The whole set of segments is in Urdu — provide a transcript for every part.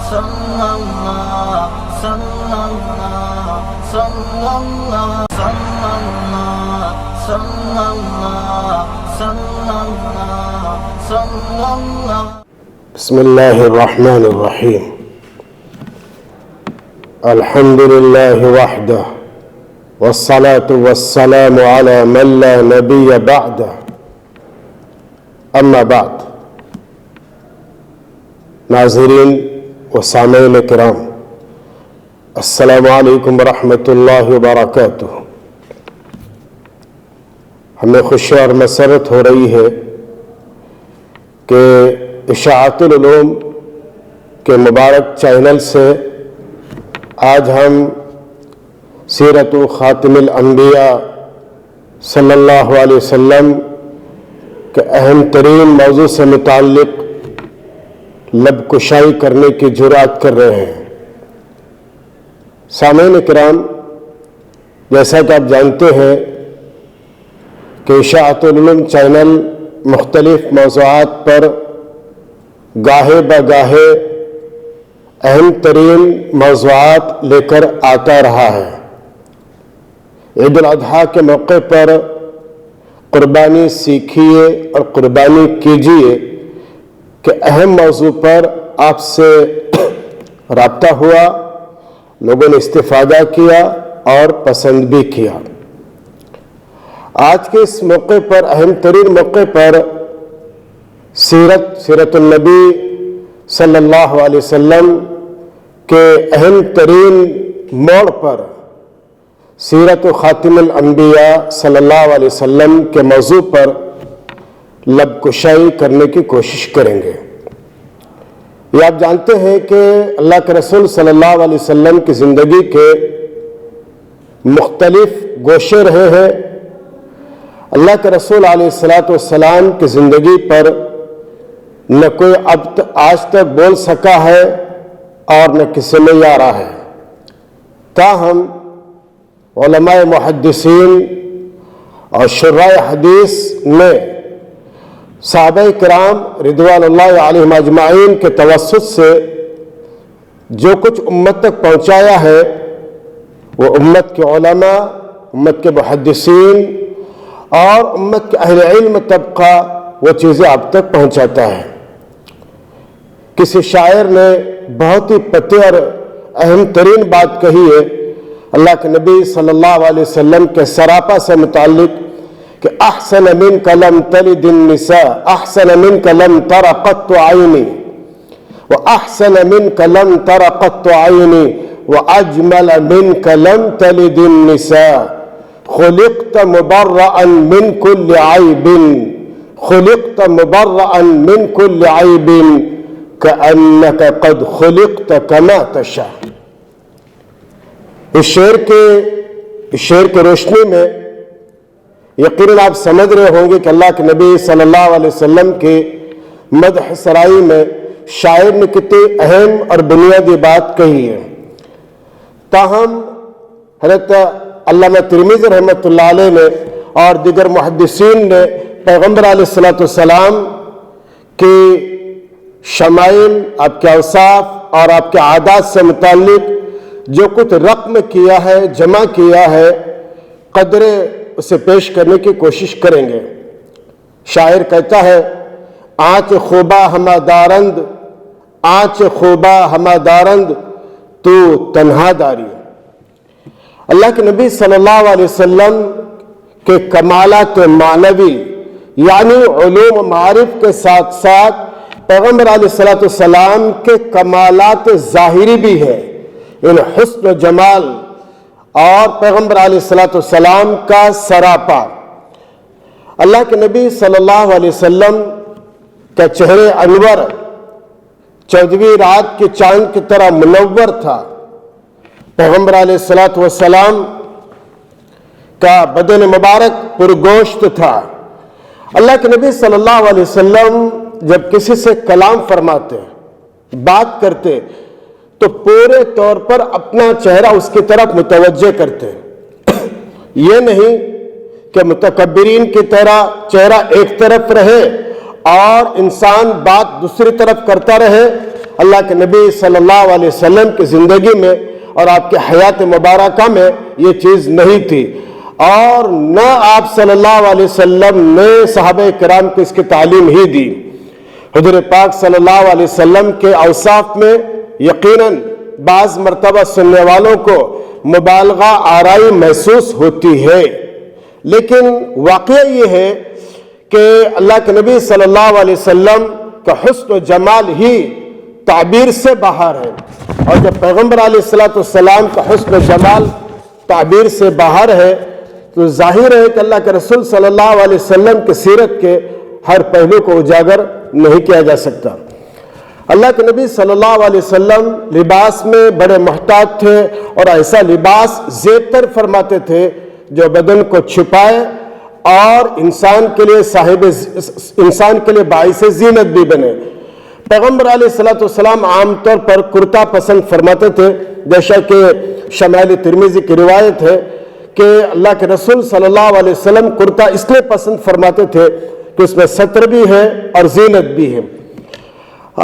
بسم اللہ الرحمن الرحیم الحمد للہ وحدہ والصلاة والسلام على من لا نبی بعدہ اما بعد. ناظرین و سامعین کرام، السلام علیکم ورحمۃ اللہ وبرکاتہ. ہمیں خوشی اور مسرت ہو رہی ہے کہ اشاعت العلوم کے مبارک چینل سے آج ہم سیرت خاتم الانبیاء صلی اللہ علیہ وسلم کے اہم ترین موضوع سے متعلق لب کشائی کرنے کی جرات کر رہے ہیں. سامعین کرام، جیسا کہ آپ جانتے ہیں کہ اشاعت العلوم چینل مختلف موضوعات پر گاہے بگاہے اہم ترین موضوعات لے کر آتا رہا ہے. عید الاضحیٰ کے موقع پر قربانی سیکھیے اور قربانی کیجیے کہ اہم موضوع پر آپ سے رابطہ ہوا، لوگوں نے استفادہ کیا اور پسند بھی کیا. آج کے اس موقع پر، اہم ترین موقع پر، سیرت النبی صلی اللہ علیہ وسلم کے اہم ترین موڑ پر سیرت خاتم الانبیاء صلی اللہ علیہ وسلم کے موضوع پر لب کشائی کرنے کی کوشش کریں گے. یہ آپ جانتے ہیں کہ اللہ کے رسول صلی اللہ علیہ وسلم کی زندگی کے مختلف گوشے رہے ہیں. اللہ کے رسول علیہ السلام کی زندگی پر نہ کوئی آج تک بول سکا ہے اور نہ کسی میں یاد رہا ہے. تاہم علماء محدثین اور شراح حدیث نے صحابہ کرام رضوان اللہ علیہم اجمعین کے توسط سے جو کچھ امت تک پہنچایا ہے، وہ امت کے علماء، امت کے محدثین اور امت کے اہل علم طبقہ وہ چیزیں آپ تک پہنچاتا ہے. کسی شاعر نے بہت ہی پتے اور اہم ترین بات کہی ہے اللہ کے نبی صلی اللہ علیہ وسلم کے سراپا سے متعلق کہ احسن منک لم تلد النساء، احسن منک لم تر قط عینی، واحسن منک لم تر قط عینی، واجمل منک لم تلد النساء، خلقت مبرئا من كل عیب، خلقت مبرئا من كل عیب، کأنک قد خلقت کما تشاء. اس شعر کے روشنی میں یقیناً آپ سمجھ رہے ہوں گے کہ اللہ کے نبی صلی اللہ علیہ وسلم کی مدح سرائی میں شاعر نے کتنی اہم اور بنیادی بات کہی ہے. تاہم حضرت علامہ ترمذی رحمۃ اللہ علیہ نے اور دیگر محدثین نے پیغمبر علیہ السلام کی شمائل، آپ کے اوصاف اور آپ کے عادات سے متعلق جو کچھ رقم کیا ہے، جمع کیا ہے، قدرے اسے پیش کرنے کی کوشش کریں گے. شاعر کہتا ہے، آنچ خوبا ہما دارند، آنچ خوبا ہما دارند، تو تنہا داری. اللہ کے نبی صلی اللہ علیہ وسلم کے کمالات معنوی یعنی علوم و معارف کے ساتھ ساتھ پیغمبر علیہ السلام کے کمالات ظاہری بھی ہے، ان حسن و جمال اور پیغمبر علیہ السلام کا سراپا. اللہ کے نبی صلی اللہ علیہ وسلم کا چہرے انور 14ویں رات کے چاند کی طرح منور تھا. پیغمبر علیہ السلام کا بدن مبارک پرگوشت تھا. اللہ کے نبی صلی اللہ علیہ وسلم جب کسی سے کلام فرماتے، بات کرتے، تو پورے طور پر اپنا چہرہ اس کی طرف متوجہ کرتے. یہ نہیں کہ متکبرین کی طرح چہرہ ایک طرف رہے اور انسان بات دوسری طرف کرتا رہے اللہ کے نبی صلی اللہ علیہ وسلم کی زندگی میں اور آپ کی حیات مبارکہ میں یہ چیز نہیں تھی، اور نہ آپ صلی اللہ علیہ وسلم نے صحابہ کرام کو اس کی تعلیم ہی دی۔ حضور پاک صلی اللہ علیہ وسلم کے اوصاف میں یقیناً بعض مرتبہ سننے والوں کو مبالغہ آرائی محسوس ہوتی ہے، لیکن واقعہ یہ ہے کہ اللہ کے نبی صلی اللہ علیہ وسلم کا حسن و جمال ہی تعبیر سے باہر ہے، اور جب پیغمبر علیہ السلام کا حسن و جمال تعبیر سے باہر ہے تو ظاہر ہے کہ اللہ کے رسول صلی اللہ علیہ وسلم کی سیرت کے ہر پہلو کو اجاگر نہیں کیا جا سکتا۔ اللہ کے نبی صلی اللہ علیہ وسلم لباس میں بڑے محتاط تھے، اور ایسا لباس زیبتر فرماتے تھے جو بدن کو چھپائے اور انسان کے لیے باعث زینت بھی بنے۔ پیغمبر علیہ السلام عام طور پر کرتا پسند فرماتے تھے، جیسا کہ شمائل ترمذی کی روایت ہے کہ اللہ کے رسول صلی اللہ علیہ وسلم کرتا اس لیے پسند فرماتے تھے کہ اس میں ستر بھی ہے اور زینت بھی ہے۔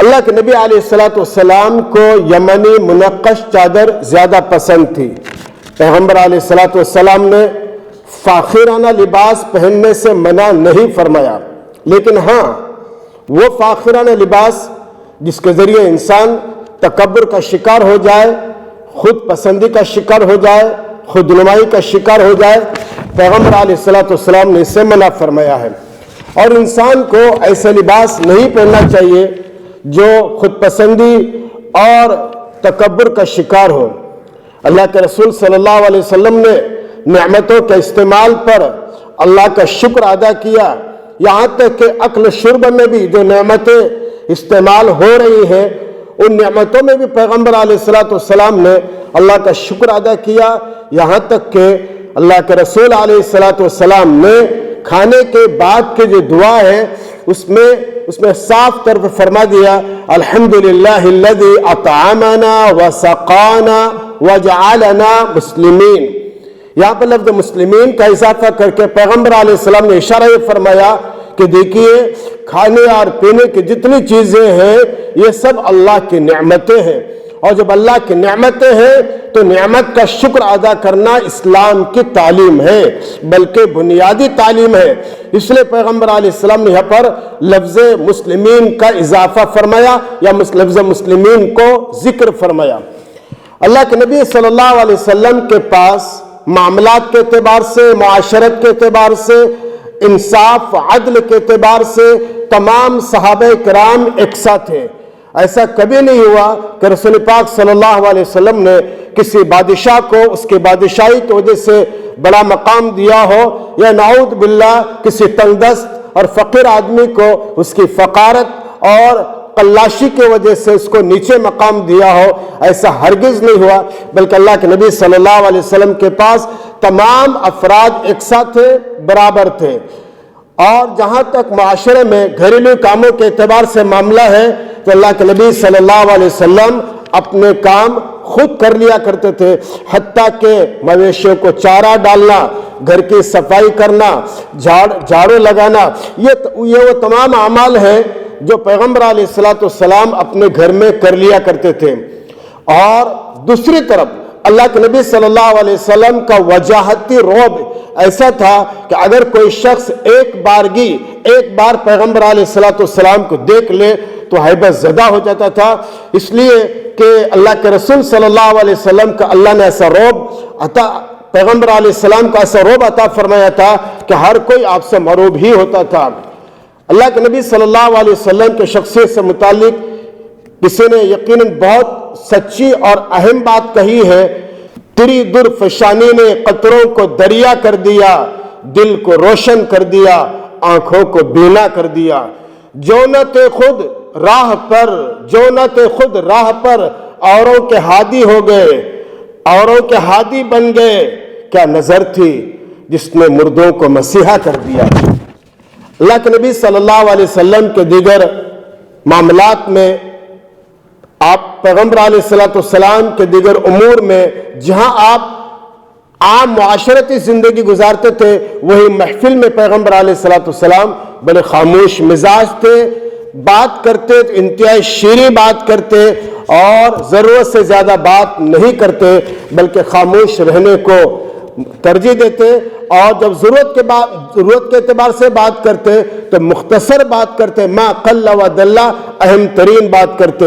اللہ کے نبی علیہ السلام کو یمنی منقش چادر زیادہ پسند تھی۔ پیغمبر علیہ السلام نے فاخرانہ لباس پہننے سے منع نہیں فرمایا، لیکن ہاں وہ فاخرانہ لباس جس کے ذریعے انسان تکبر کا شکار ہو جائے، خود پسندی کا شکار ہو جائے، خود نمائی کا شکار ہو جائے، پیغمبر علیہ السلام نے اس سے منع فرمایا ہے۔ اور انسان کو ایسے لباس نہیں پہننا چاہیے جو خود پسندی اور تکبر کا شکار ہو۔ اللہ کے رسول صلی اللہ علیہ وسلم نے نعمتوں کے استعمال پر اللہ کا شکر ادا کیا، یہاں تک کہ اکل شرب میں بھی جو نعمتیں استعمال ہو رہی ہیں ان نعمتوں میں بھی پیغمبر علیہ السلام نے اللہ کا شکر ادا کیا، یہاں تک کہ اللہ کے رسول علیہ السلام نے کھانے کے بعد کی جو دعا ہے اس میں صاف طور پر فرما دیا الحمدللہ الذی اطعمنا وسقانا وجعلنا مسلمین۔ یہاں پر لفظ مسلمین کا اضافہ کر کے پیغمبر علیہ السلام نے اشارہ یہ فرمایا کہ دیکھیے کھانے اور پینے کی جتنی چیزیں ہیں یہ سب اللہ کی نعمتیں ہیں، اور جب اللہ کی نعمتیں ہیں تو نعمت کا شکر ادا کرنا اسلام کی تعلیم ہے، بلکہ بنیادی تعلیم ہے۔ اس لیے پیغمبر علیہ السلام نے یہاں پر لفظ مسلمین کا اضافہ فرمایا یا لفظ مسلمین کو ذکر فرمایا۔ اللہ کے نبی صلی اللہ علیہ وسلم کے پاس معاملات کے اعتبار سے، معاشرت کے اعتبار سے، انصاف عدل کے اعتبار سے تمام صحابہ کرام یکساں تھے۔ ایسا کبھی نہیں ہوا کہ رسول پاک صلی اللہ علیہ وسلم نے کسی بادشاہ کو اس کی بادشاہی کی وجہ سے بڑا مقام دیا ہو، یا نعوذ باللہ کسی تنگ دست اور فقیر آدمی کو اس کی فقارت اور قلاشی کی وجہ سے اس کو نیچے مقام دیا ہو، ایسا ہرگز نہیں ہوا، بلکہ اللہ کے نبی صلی اللہ علیہ وسلم کے پاس تمام افراد یکساں تھے، برابر تھے۔ اور جہاں تک معاشرے میں گھریلو کاموں کے اعتبار سے معاملہ ہے تو اللہ کے نبی صلی اللہ علیہ وسلم اپنے کام خود کر لیا کرتے تھے، حتیٰ کہ مویشیوں کو چارہ ڈالنا، گھر کی صفائی کرنا، جھاڑو لگانا، یہ وہ تمام اعمال ہیں جو پیغمبر علیہ السلام اپنے گھر میں کر لیا کرتے تھے۔ اور دوسری طرف اللہ کے نبی صلی اللہ علیہ وسلم کا وجاہتی رعب ایسا تھا کہ اگر کوئی شخص ایک بار پیغمبر علیہ السلام کو دیکھ لے تو ہیبت زدہ ہو جاتا تھا، اس لیے کہ اللہ کے رسول صلی اللہ علیہ وسلم کا اللہ نے ایسا رعب پیغمبر علیہ السلام کا ایسا رعب عطا فرمایا تھا کہ ہر کوئی آپ سے مرعوب ہی ہوتا تھا۔ اللہ کے نبی صلی اللہ علیہ وسلم کے شخصیت سے متعلق کسی نے یقیناً بہت سچی اور اہم بات کہی ہے، تیری درفشانی نے قطروں کو دریا کر دیا، دل کو روشن کر دیا، آنکھوں کو بینا کر دیا۔ جو نہ تھے خود راہ پر اوروں کے ہادی ہو گئے، اوروں کے ہادی بن گئے، کیا نظر تھی جس نے مردوں کو مسیحا کر دیا۔ اللہ کے نبی صلی اللہ علیہ وسلم کے دیگر معاملات میں، آپ پیغمبر علیہ السلام کے دیگر امور میں جہاں آپ عام معاشرتی زندگی گزارتے تھے، وہی محفل میں پیغمبر علیہ السلام بڑے خاموش مزاج تھے، بات کرتے تو انتہائی شیریں بات کرتے اور ضرورت سے زیادہ بات نہیں کرتے بلکہ خاموش رہنے کو ترجیح دیتے، اور جب ضرورت کے اعتبار سے بات کرتے تو مختصر بات کرتے، ما قل و دل، اہم ترین بات کرتے۔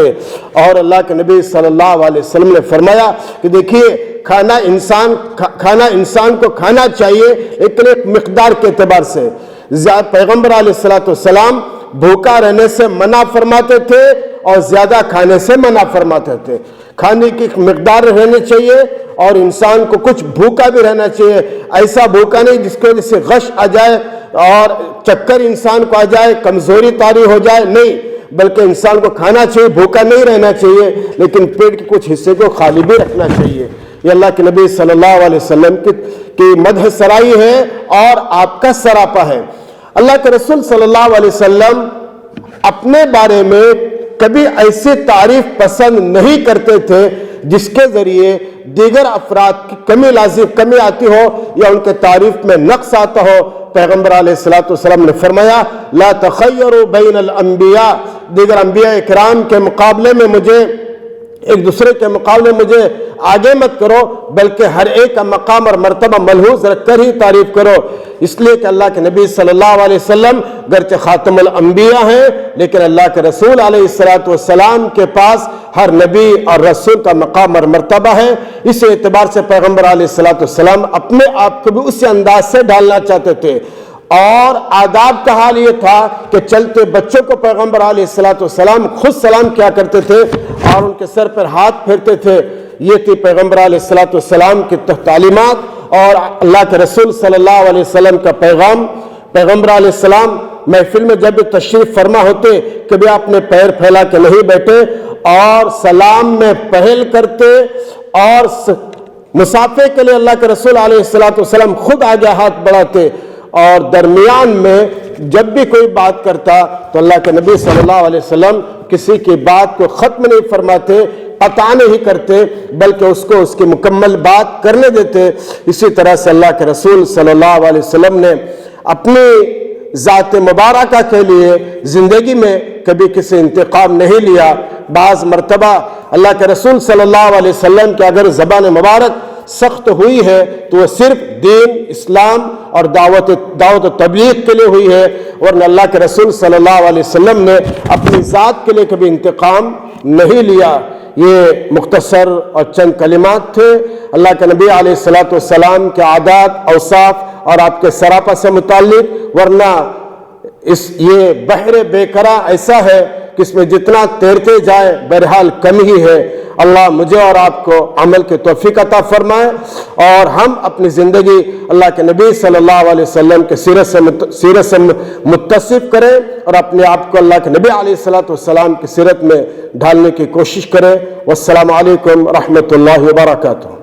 اور اللہ کے نبی صلی اللہ علیہ وسلم نے فرمایا کہ دیکھیے کھانا انسان کو کھانا چاہیے لیکن ایک مقدار کے اعتبار سے۔ پیغمبر علیہ السلام بھوکا رہنے سے منع فرماتے تھے اور زیادہ کھانے سے منع فرماتے تھے۔ کھانے کی مقدار رہنی چاہیے اور انسان کو کچھ بھوکا بھی رہنا چاہیے، ایسا بھوکا نہیں جس کی وجہ سے غش آ جائے اور چکر انسان کو آ جائے، کمزوری طاری ہو جائے، نہیں، بلکہ انسان کو کھانا چاہیے، بھوکا نہیں رہنا چاہیے، لیکن پیٹ کے کچھ حصے کو خالی بھی رکھنا چاہیے۔ یہ اللہ کے نبی صلی اللہ علیہ وسلم کی مدح سرائی ہے اور آپ کا سراپا ہے۔ اللہ کے رسول صلی اللہ علیہ وسلم اپنے بارے میں کبھی ایسی تعریف پسند نہیں کرتے تھے جس کے ذریعے دیگر افراد کی کمی آتی ہو یا ان کے تعریف میں نقص آتا ہو۔ پیغمبر علیہ السلام نے فرمایا لا تخیروا بین الانبیاء، دیگر انبیاء اکرام کے مقابلے میں مجھے، ایک دوسرے کے مقابلے میں مجھے آگے مت کرو بلکہ ہر ایک کا مقام اور مرتبہ ملحوظ رکھ کر ہی تعریف کرو، اس لیے کہ اللہ کے نبی صلی اللہ علیہ وسلم گرچہ خاتم الانبیاء ہیں لیکن اللہ کے رسول علیہ السلام کے پاس ہر نبی اور رسول کا مقام اور مرتبہ ہے۔ اس اعتبار سے پیغمبر علیہ السلام اپنے آپ کو بھی اسی انداز سے ڈالنا چاہتے تھے، اور آداب کا حال یہ تھا کہ چلتے بچوں کو پیغمبر علیہ السلام خود سلام کیا کرتے تھے اور ان کے سر پر ہاتھ پھیرتے تھے۔ یہ تھی پیغمبر علیہ السلام کی تعلیمات اور اللہ کے رسول صلی اللہ علیہ وسلم کا پیغام۔ پیغمبر علیہ السلام محفل میں جب بھی تشریف فرما ہوتے کبھی اپنے پیر پھیلا کے نہیں بیٹھے اور سلام میں پہل کرتے، اور مسافے کے لیے اللہ کے رسول علیہ السلام خود آگے ہاتھ بڑھاتے، اور درمیان میں جب بھی کوئی بات کرتا تو اللہ کے نبی صلی اللہ علیہ وسلم کسی کی بات کو ختم نہیں فرماتے، قطع نہیں کرتے بلکہ اس کو اس کی مکمل بات کرنے دیتے۔ اسی طرح سے اللہ کے رسول صلی اللہ علیہ وسلم نے اپنی ذات مبارکہ کے لیے زندگی میں کبھی کسی انتقام نہیں لیا۔ بعض مرتبہ اللہ کے رسول صلی اللہ علیہ وسلم کی اگر زبان مبارک سخت ہوئی ہے تو وہ صرف دین، اسلام اور دعوت و تبلیغ کے لیے ہوئی ہے، ورنہ اللہ کے رسول صلی اللہ علیہ وسلم نے اپنی ذات کے لیے کبھی انتقام نہیں لیا۔ یہ مختصر اور چند کلمات تھے اللہ کے نبی علیہ السلام کے عادات، اوصاف اور آپ کے سراپا سے متعلق، ورنہ یہ بحر بے کرا ایسا ہے کہ اس میں جتنا تیرتے جائے بہرحال کم ہی ہے۔ اللہ مجھے اور آپ کو عمل کی توفیق عطا فرمائے اور ہم اپنی زندگی اللہ کے نبی صلی اللہ علیہ وسلم کے سیرت سے متصف کریں اور اپنے آپ کو اللہ کے نبی علیہ السلام کی سیرت میں ڈھالنے کی کوشش کریں۔ والسلام علیکم ورحمۃ اللہ وبرکاتہ۔